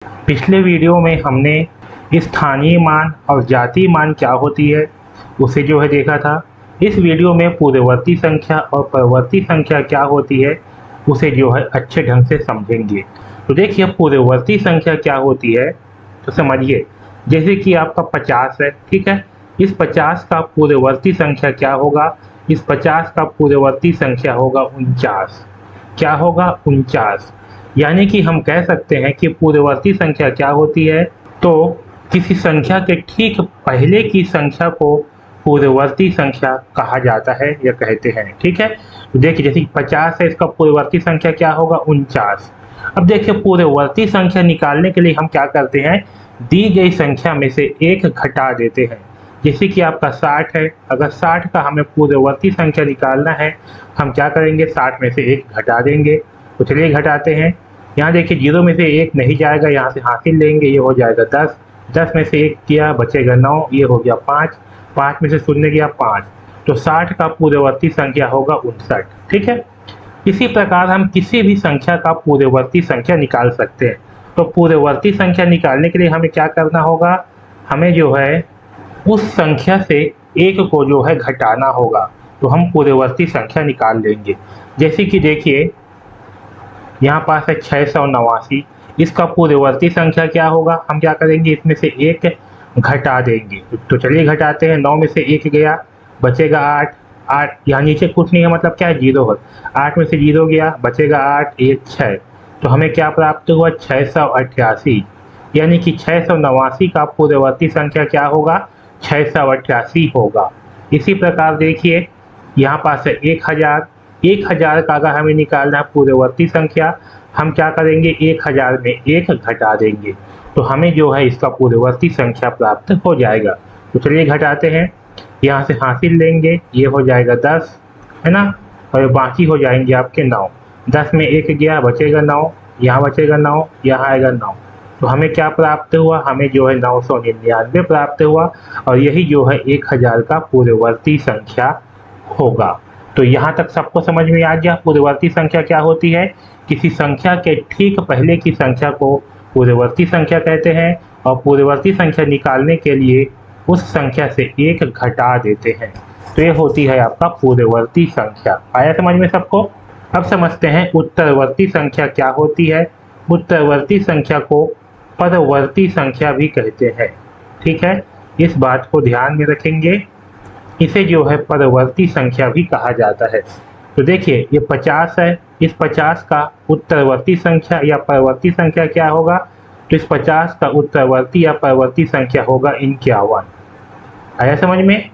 पिछले वीडियो में हमने स्थानीय मान और जातीय मान क्या होती है उसे देखा था। इस वीडियो में पूर्ववर्ती संख्या और परवर्ती संख्या क्या होती है उसे अच्छे ढंग से समझेंगे। तो देखिए पूर्ववर्ती संख्या क्या होती है तो समझिए। जैसे कि आपका 50 है, ठीक है। इस 50 का पूर्ववर्ती संख्या क्या होगा? इस 50 का पूर्ववर्ती संख्या होगा 49। क्या होगा? 49। यानी कि हम कह सकते हैं कि पूर्ववर्ती संख्या क्या होती है, तो किसी संख्या के ठीक पहले की संख्या को पूर्ववर्ती संख्या कहा जाता है या कहते हैं, ठीक है। तो देखिए जैसे 50 है, इसका पूर्ववर्ती संख्या क्या होगा? 49। अब देखिए पूर्ववर्ती संख्या निकालने के लिए हम क्या करते हैं, दी गई संख्या में से एक घटा देते हैं। जैसे कि आपका 60 है, अगर 60 का हमें पूर्ववर्ती संख्या निकालना है, हम क्या करेंगे, 60 में से एक घटा देंगे। तो चलिए घटाते हैं। यहाँ देखिए 0 में से एक नहीं जाएगा, यहाँ से हासिल लेंगे, ये हो जाएगा 10। 10 में से एक किया बचेगा 9, ये हो गया 5। 5 में से शून्य गया 5। तो 60 का पूर्ववर्ती संख्या होगा 59, ठीक है। इसी प्रकार हम किसी भी संख्या का पूर्ववर्ती संख्या निकाल सकते हैं। तो पूर्ववर्ती संख्या निकालने के लिए हमें क्या करना होगा, हमें उस संख्या से एक को घटाना होगा। तो हम पूर्ववर्ती संख्या निकाल लेंगे। जैसे कि देखिए यहाँ पास है 689, इसका पूर्ववर्ती संख्या क्या होगा, हम क्या करेंगे, इसमें से एक घटा देंगे। तो चलिए घटाते हैं। 9 में से एक गया, बचेगा 8। 8 यहाँ नीचे कुछ नहीं है, मतलब क्या है, 0 है। 8 में से 0 गया, बचेगा 8, 1 6। तो हमें क्या प्राप्त हुआ, 688। यानी कि 689 का पूर्ववर्ती संख्या क्या होगा, 688 होगा। इसी प्रकार देखिए यहाँ पास है 1000। 1000 का अगर हमें निकालना है पूर्ववर्ती संख्या, हम क्या करेंगे, 1000 में एक घटा देंगे। तो हमें इसका पूर्ववर्ती संख्या प्राप्त हो जाएगा। तो चलिए घटाते हैं। यहाँ से हासिल लेंगे, ये हो जाएगा 10, है ना, और बाकी हो जाएंगे आपके 9। 10 में एक गया, बचेगा 9, यहाँ बचेगा 9, यहाँ आएगा 9। तो हमें क्या प्राप्त हुआ, हमें 999 प्राप्त हुआ। और यही 1000 का पूर्ववर्ती संख्या होगा। तो यहाँ तक सबको समझ में आ गया पूर्ववर्ती संख्या क्या होती है। किसी संख्या के ठीक पहले की संख्या को पूर्ववर्ती संख्या कहते हैं, और पूर्ववर्ती संख्या निकालने के लिए उस संख्या से एक घटा देते हैं। तो ये होती है आपका पूर्ववर्ती संख्या। आया समझ में सबको? अब समझते हैं उत्तरवर्ती संख्या क्या होती है। उत्तरवर्ती संख्या को परवर्ती संख्या भी कहते हैं, ठीक है। इस बात को ध्यान में रखेंगे, इसे परवर्ती संख्या भी कहा जाता है। तो देखिए ये 50 है, इस 50 का उत्तरवर्ती संख्या या परवर्ती संख्या क्या होगा, तो इस 50 का उत्तरवर्ती या परवर्ती संख्या होगा 51। आया समझ में?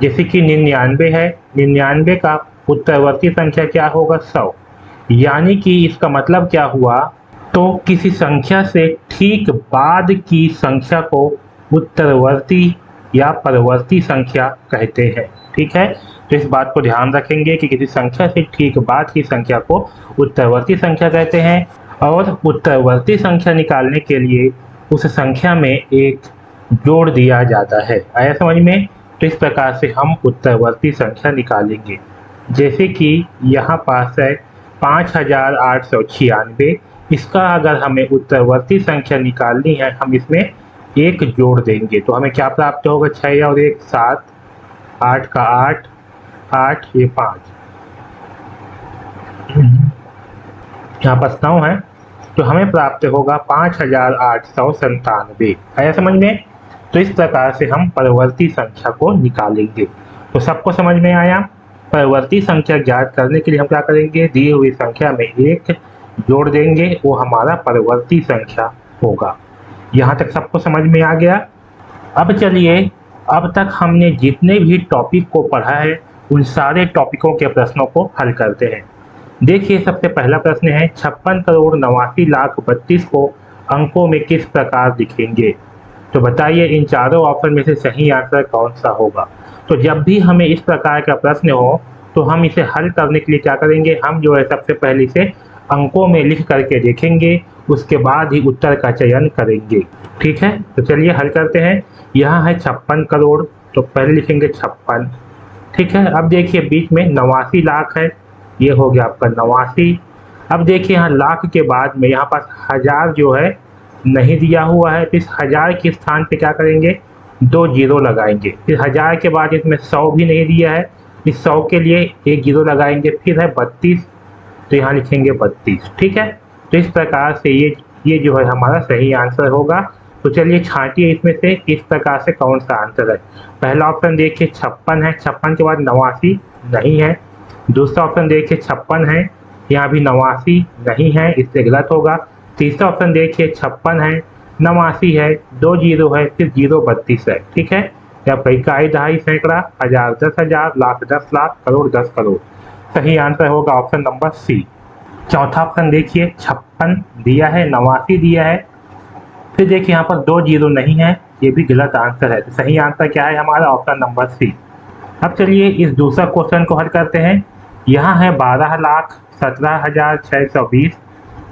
जैसे कि 99 है, 99 का उत्तरवर्ती संख्या क्या होगा, 100। यानी कि इसका मतलब क्या हुआ, तो किसी संख्या से ठीक बाद की संख्या को उत्तरवर्ती या परवर्ती संख्या कहते हैं, ठीक है। तो इस बात को ध्यान रखेंगे कि किसी संख्या से ठीक बाद की संख्या को उत्तरवर्ती संख्या कहते हैं। और उत्तरवर्ती संख्या निकालने के लिए उस संख्या में एक जोड़ दिया जाता है। आया समझ में? तो इस प्रकार से हम उत्तरवर्ती संख्या निकालेंगे। जैसे कि यहाँ पास है 5896, इसका अगर हमें उत्तरवर्ती संख्या निकालनी है, हम इसमें एक जोड़ देंगे। तो हमें क्या प्राप्त होगा, 6 और 1 7, 8 का 8, 8 ये 5, यहाँ पास 9 है। तो हमें प्राप्त होगा 5897। आया समझ में? तो इस प्रकार से हम परवर्ती संख्या को निकालेंगे। तो सबको समझ में आया? परवर्ती संख्या ज्ञात करने के लिए हम क्या करेंगे, दी हुई संख्या में एक जोड़ देंगे, वो हमारा परवर्ती संख्या होगा। यहाँ तक सबको समझ में आ गया? अब चलिए, अब तक हमने जितने भी टॉपिक को पढ़ा है उन सारे टॉपिकों के प्रश्नों को हल करते हैं। देखिए सबसे पहला प्रश्न है, 56,89,32,32 को अंकों में किस प्रकार लिखेंगे। तो बताइए इन चारों ऑप्शन में से सही आंसर कौन सा होगा। तो जब भी हमें इस प्रकार का प्रश्न हो तो हम इसे हल करने के लिए क्या करेंगे, हम सबसे पहले इसे अंकों में लिख करके देखेंगे, उसके बाद ही उत्तर का चयन करेंगे, ठीक है। तो चलिए हल करते हैं। यहाँ है 56 करोड़, तो पहले लिखेंगे 56, ठीक है। अब देखिए बीच में 89 लाख है, ये हो गया आपका 89। अब देखिए यहाँ लाख के बाद में यहाँ पास हजार नहीं दिया हुआ है तो इस 1000 के स्थान पे क्या करेंगे, 2 जीरो लगाएंगे। फिर 1000 के बाद इसमें 100 भी नहीं दिया है, इस 100 के लिए एक जीरो लगाएंगे। फिर है 32, तो यहाँ लिखेंगे 32। ठीक है, तो इस प्रकार से ये जो है हमारा सही आंसर होगा। तो चलिए छांटिए इसमें से इस प्रकार से कौन सा आंसर है। पहला ऑप्शन देखिए 56 है, 56 के बाद 89 नहीं है। दूसरा ऑप्शन देखिए 56 है, यहाँ भी 89 नहीं है, इससे गलत होगा। तीसरा ऑप्शन देखिए 56 है, 89 है, 2 जीरो है, फिर जीरो 32 है। ठीक है, या इकाई, दहाई, सैकड़ा, हजार, 10,000, लाख, 10 लाख, करोड़, 10 करोड़। सही आंसर होगा ऑप्शन नंबर सी। चौथा ऑप्शन देखिए 56 दिया है, 89 दिया है, फिर देखिए यहाँ पर 2 जीरो नहीं है, ये भी गलत आंसर है। तो सही आंसर क्या है हमारा, ऑप्शन नंबर सी। अब चलिए इस दूसरा क्वेश्चन को हल करते हैं। यहाँ है 12,17,620।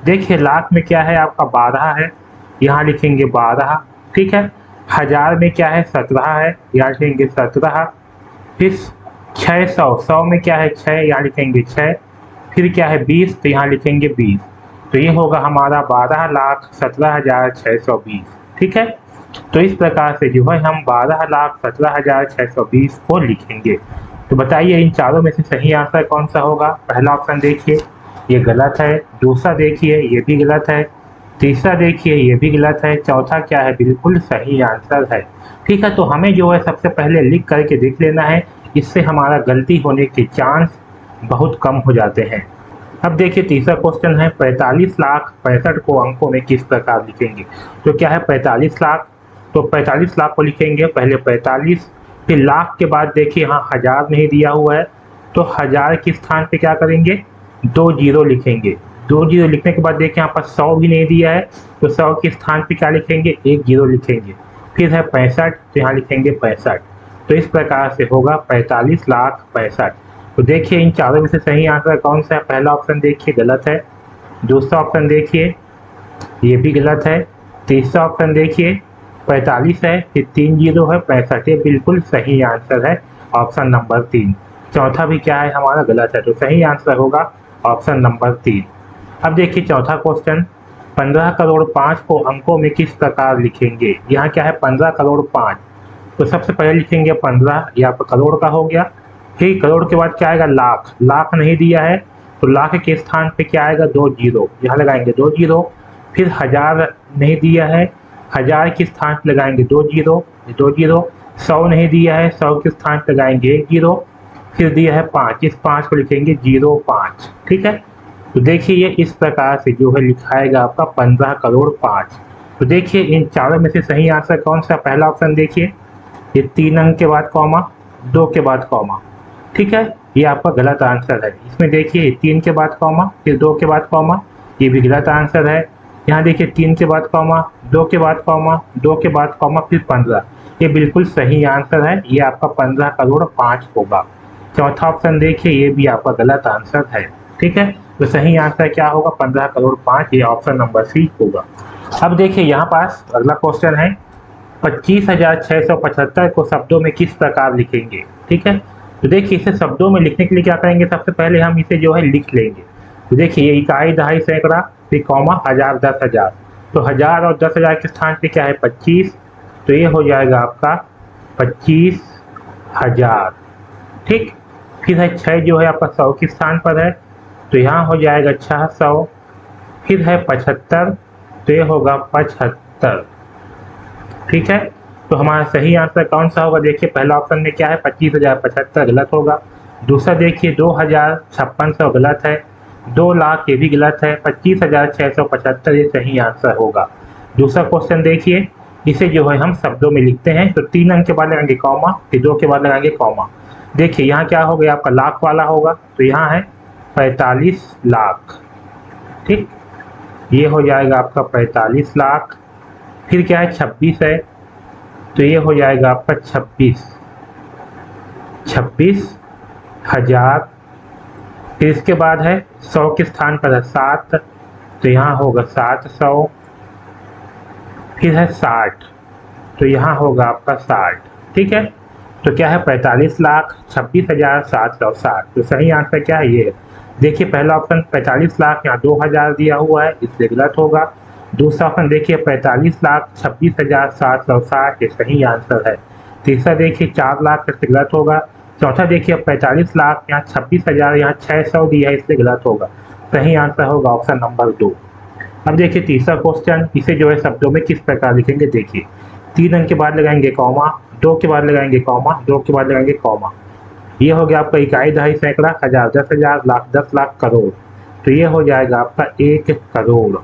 देखिए लाख में क्या है आपका 12 है, यहाँ लिखेंगे 12। ठीक है, हजार में क्या है 17 है, यहाँ लिखेंगे 17। फिर 600, 100 में क्या है 6, यहाँ लिखेंगे 6। फिर क्या है 20, तो यहाँ लिखेंगे 20। तो ये होगा हमारा 12,17,620। ठीक है, तो इस प्रकार से जो है हम 12,17,620 को लिखेंगे। तो बताइए इन चारों में से सही आंसर कौन सा होगा। पहला ऑप्शन देखिए ये गलत है, दूसरा देखिए ये भी गलत है, तीसरा देखिए ये भी गलत है, चौथा क्या है, बिल्कुल सही आंसर है। ठीक है, तो हमें जो है सबसे पहले लिख करके देख लेना है, इससे हमारा गलती होने के चांस बहुत कम हो जाते हैं। अब देखिए तीसरा क्वेश्चन है 45,65,000 को अंकों में किस प्रकार लिखेंगे। तो क्या है 45 लाख, तो 45 लाख को लिखेंगे पहले 45, फिर लाख के बाद देखिए यहाँ हजार नहीं दिया हुआ है, तो हजार के स्थान पे क्या करेंगे, 2 जीरो लिखेंगे। 2 जीरो लिखने के बाद देखिए यहाँ पर 100 भी नहीं दिया है, तो 100 के स्थान पे क्या लिखेंगे, 1 जीरो लिखेंगे। फिर है 65, तो यहाँ लिखेंगे 65। तो इस प्रकार से होगा 45,65,000। तो देखिए इन चारों में से सही आंसर कौन सा है। पहला ऑप्शन देखिए गलत है, दूसरा ऑप्शन देखिए ये भी गलत है, तीसरा ऑप्शन देखिए 45 है, फिर 3 जीरो है, 65। ये बिल्कुल सही आंसर है ऑप्शन नंबर 3। चौथा भी क्या है हमारा गलत है, तो सही आंसर होगा ऑप्शन नंबर 3। अब देखिए चौथा क्वेश्चन 15 करोड़ 5 को अंकों में किस प्रकार लिखेंगे। यहाँ क्या है 15 करोड़ 5, तो सबसे पहले लिखेंगे 15, यहाँ पर करोड़ का हो गया। फिर करोड़ के बाद क्या आएगा लाख, लाख नहीं दिया है, तो लाख के स्थान पे क्या आएगा, 2 जीरो, यहाँ लगाएंगे 2 जीरो। फिर हजार नहीं दिया है, हजार के स्थान पे लगाएंगे 2 जीरो, 2 जीरो। 100 नहीं दिया है, 100 के स्थान पे लगाएंगे 1 जीरो। फिर दिया है 5, इस 5 को लिखेंगे 05। ठीक है, तो देखिए ये इस प्रकार से जो है लिखाएगा आपका 15 करोड़ 5। तो देखिए इन चारों में से सही आंसर कौन सा। पहला ऑप्शन देखिए ये 3 अंक के बाद कॉमा, 2 के बाद कॉमा। ठीक है, ये आपका गलत आंसर है। इसमें देखिए 3 के बाद कॉमा, फिर 2 के बाद कॉमा, ये भी गलत आंसर है। यहाँ देखिए 3 के बाद कॉमा, 2 के बाद कॉमा, 2 के बाद कॉमा, फिर 15। ये बिल्कुल सही आंसर है, ये आपका 15 करोड़ 5 होगा। चौथा ऑप्शन देखिए ये भी आपका गलत आंसर है। ठीक है, तो सही आंसर क्या होगा, 15 करोड़ 5, ये ऑप्शन नंबर सी होगा। अब देखिए यहाँ पास अगला क्वेश्चन है 25,675 को शब्दों में किस प्रकार लिखेंगे। ठीक है, तो देखिए इसे शब्दों में लिखने के लिए क्या करेंगे, सबसे पहले हम इसे जो है लिख लेंगे। तो देखिए ये इकाई, दहाई, सैकड़ा, फिर कॉमा, हजार, 10,000। तो हजार और 10,000 के स्थान पे क्या है 25, तो ये हो जाएगा आपका 25,000। ठीक, फिर है 6 जो है आपका 100 के स्थान पर है, तो यहाँ हो जाएगा 600। फिर है 75, तो ये होगा 75। ठीक है, तो हमारा सही आंसर कौन सा होगा। देखिए पहला ऑप्शन में क्या है 25,075 गलत होगा। दूसरा देखिए 2,56,100 गलत है। 2 लाख ये भी गलत है। 25,675 ये सही आंसर होगा। दूसरा क्वेश्चन देखिए, इसे जो है हम शब्दों में लिखते हैं, तो 3 अंक के बाद लगाएंगे कॉमा, फिर 2 के बाद लगाएंगे कॉमा। देखिए यहाँ क्या हो गया आपका लाख वाला होगा, तो यहाँ है 45 लाख। ठीक, ये हो जाएगा आपका 45 लाख। फिर क्या है 26 है, तो ये हो जाएगा आपका 26,000। फिर इसके बाद है 100 के स्थान पर है 7, तो यहाँ होगा 700। फिर है 60, तो यहाँ होगा आपका 60। ठीक है, तो क्या है 45 लाख 26,760। तो सही आंसर क्या है, ये देखिए पहला ऑप्शन 45 लाख, यहाँ 2,000 दिया हुआ है, इसलिए गलत होगा। दूसरा ऑप्शन देखिए 45,26,760 ये सही आंसर है। तीसरा देखिए 4 लाख इससे गलत होगा। चौथा देखिए 45 लाख, यहाँ 26,000, यहाँ 600 दिया है इसलिए गलत होगा। सही आंसर होगा ऑप्शन नंबर 2। अब देखिए तीसरा क्वेश्चन, इसे जो है शब्दों में किस प्रकार लिखेंगे देखिए। 3 अंक के बाद लगाएंगे कॉमा, 2 के बाद लगाएंगे कॉमा, 2 के बाद लगाएंगे कॉमा। ये हो गया आपका इकाई, दहाई, सैकड़ा, हजार, 10,000, लाख, 10 लाख, करोड़। तो ये हो जाएगा आपका 1 करोड़।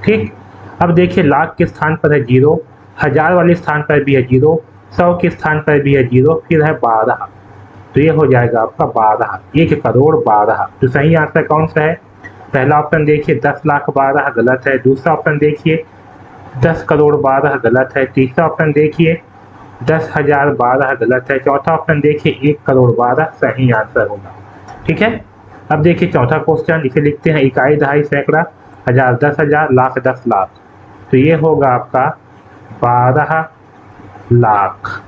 ठीक। अब देखिए लाख के स्थान पर है 0, हजार वाले स्थान पर भी है 0, 100 के स्थान पर भी है 0, फिर है 12। तो ये हो जाएगा आपका 12, 1 करोड़ 12। तो सही आंसर कौन सा है? पहला ऑप्शन देखिए 10 लाख 12 गलत है। दूसरा ऑप्शन देखिए 10 करोड़ 12 गलत है। तीसरा ऑप्शन देखिए 10,000 12 गलत है। चौथा ऑप्शन देखिए 1 करोड़ 12 सही आंसर होगा। ठीक है। अब देखिए चौथा क्वेश्चन, इसे लिखते हैं इकाई, दहाई, सैकड़ा, हजार, 10,000, लाख, 10 लाख। तो ये होगा आपका 12 लाख।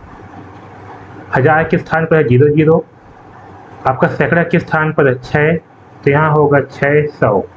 हजार के स्थान पर है 0 0, आपका सैकड़ा के स्थान पर है 6, तो यहाँ होगा 600।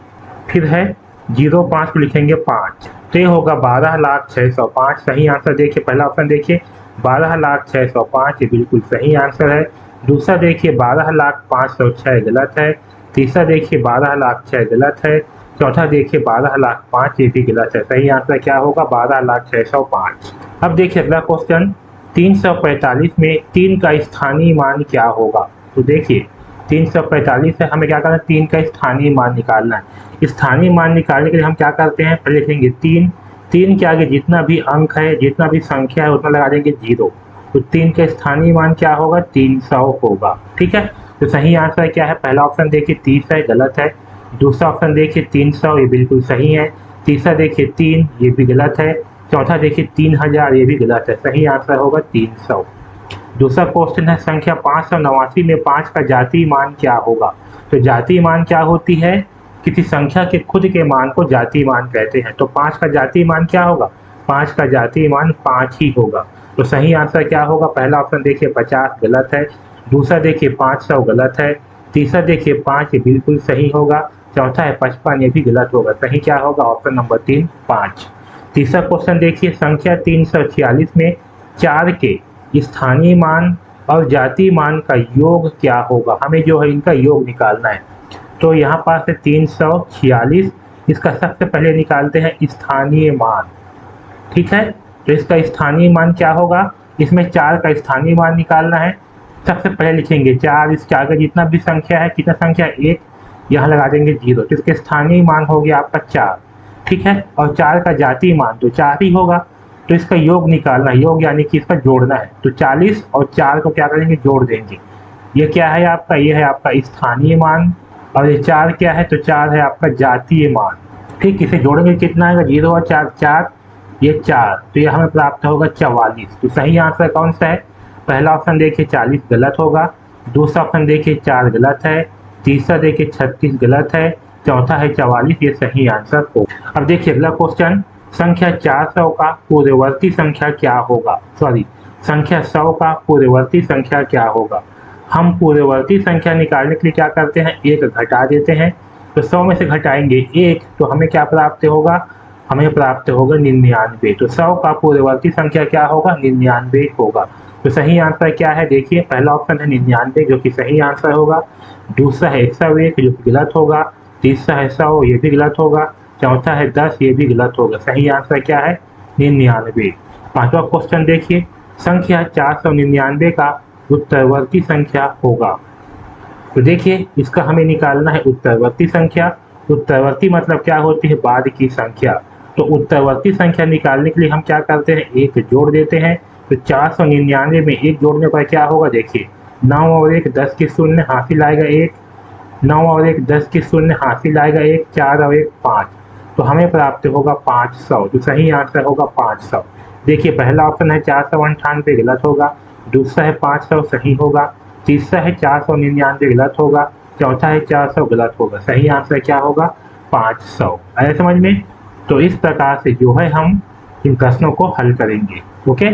फिर है 0 5 को लिखेंगे 5, तो ये होगा 12,06,05। सही आंसर देखिए पहला ऑप्शन देखिए 12,06,05 ये बिल्कुल सही आंसर है। दूसरा देखिए 12,05,06 गलत है। तीसरा देखिए 12,06,000 गलत है। चौथा देखिए 12,05,000 ये भी गलत है। सही आंसर क्या होगा? 12,06,05। अब देखिए अगला क्वेश्चन, 345 में 3 का स्थानीय मान क्या होगा? तो देखिए 345 है, हमें क्या करना है? 3 का स्थानीय मान निकालना है। स्थानीय मान निकालने के लिए हम क्या करते हैं? पहले लिखेंगे 3, 3 के आगे जितना भी अंक है, जितना भी संख्या है उतना लगा देंगे 0। तो 3 का स्थानीय मान क्या होगा? 300 होगा। ठीक है। तो सही आंसर क्या है? पहला ऑप्शन देखिए 30 है, गलत है। दूसरा ऑप्शन देखिए 300 ये बिल्कुल सही है। तीसरा देखिए 3 ये भी गलत है। चौथा देखिए 3000 ये भी गलत है। सही आंसर होगा 300। दूसरा क्वेश्चन है संख्या 589 में 5 का जातीय मान क्या होगा? तो जातीय मान क्या होती है? किसी संख्या के खुद के मान को जातीय मान कहते हैं। तो 5 का जातीय मान क्या होगा? 5 का जातीय मान 5 ही होगा। तो सही आंसर क्या होगा? पहला ऑप्शन देखिए 50 गलत है। दूसरा देखिए 500 गलत है। तीसरा देखिए 5 ये बिल्कुल सही होगा। चौथा है 55 ये भी गलत होगा। सही क्या होगा? Option number 3 5। तीसरा क्वेश्चन देखिए संख्या 346 में 4 के स्थानीय मान और जातीय मान का योग क्या होगा? हमें जो है इनका योग निकालना है। तो यहाँ पास है 346, इसका सबसे पहले निकालते हैं स्थानीय मान। ठीक है। तो इसका स्थानीय मान क्या होगा? इसमें 4 का स्थानीय मान निकालना है। सबसे पहले लिखेंगे 4, इसके आगे जितना भी संख्या है, कितना संख्या 1, यहाँ लगा देंगे 0। तो इसके स्थानीय मान हो गया आपका 4। ठीक है। और 4 का जातीय मान तो 4 ही होगा। तो इसका योग निकालना है, योग यानी कि इसका जोड़ना है। तो 40 और 4 को क्या करेंगे? जोड़ देंगे। ये क्या है आपका? ये है आपका स्थानीय मान। और ये 4 क्या है? तो 4 है आपका जातीय मान। ठीक, इसे जोड़ेंगे कितना आएगा? 0 और 4 4, ये 4, तो ये हमें प्राप्त होगा 44। तो सही आंसर कौन सा है? पहला ऑप्शन देखिए 40 गलत होगा। दूसरा ऑप्शन देखिए 4 गलत है। तीसरा देखिए 36 गलत है। चौथा है 44, ये सही आंसर हो। अब देखिए अगला क्वेश्चन, संख्या 400 का पूर्ववर्ती संख्या क्या होगा? सॉरी, संख्या 100 का पूर्ववर्ती संख्या क्या होगा? हम पूर्ववर्ती संख्या निकालने के लिए क्या करते हैं? 1 घटा देते हैं। तो 100 में से घटाएंगे 1, तो हमें क्या प्राप्त होगा? हमें प्राप्त होगा 99। तो 100 का पूर्ववर्ती संख्या क्या होगा? 99 होगा। तो सही आंसर क्या है? देखिए पहला ऑप्शन है 99 जो कि सही आंसर होगा। दूसरा है 101 जो कि गलत होगा। तीसरा है 100 ये भी गलत होगा। चौथा है 10 ये भी गलत होगा। सही आंसर क्या है? 99। पांचवा क्वेश्चन देखिए, संख्या 499 का उत्तरवर्ती संख्या होगा। तो देखिए इसका हमें निकालना है उत्तरवर्ती संख्या। उत्तरवर्ती मतलब क्या होती है? बाद की संख्या। तो उत्तरवर्ती संख्या निकालने के लिए हम क्या करते हैं? 1 जोड़ देते हैं। तो 499 में 1 जोड़ने पर क्या होगा? देखिए 9 और 1 10 की शून्य, हासिल आएगा 1। 9 और 1 10 की शून्य, हासिल आएगा 1। 4 और 1 5, तो हमें प्राप्त होगा 500। तो सही आंसर होगा 500। देखिए पहला ऑप्शन है 498 गलत होगा। दूसरा है 500 सही होगा। तीसरा है 499 गलत होगा। चौथा है 400 गलत होगा। सही आंसर क्या होगा? 500। आया समझ में? तो इस प्रकार से जो है हम इन प्रश्नों को हल करेंगे। ओके।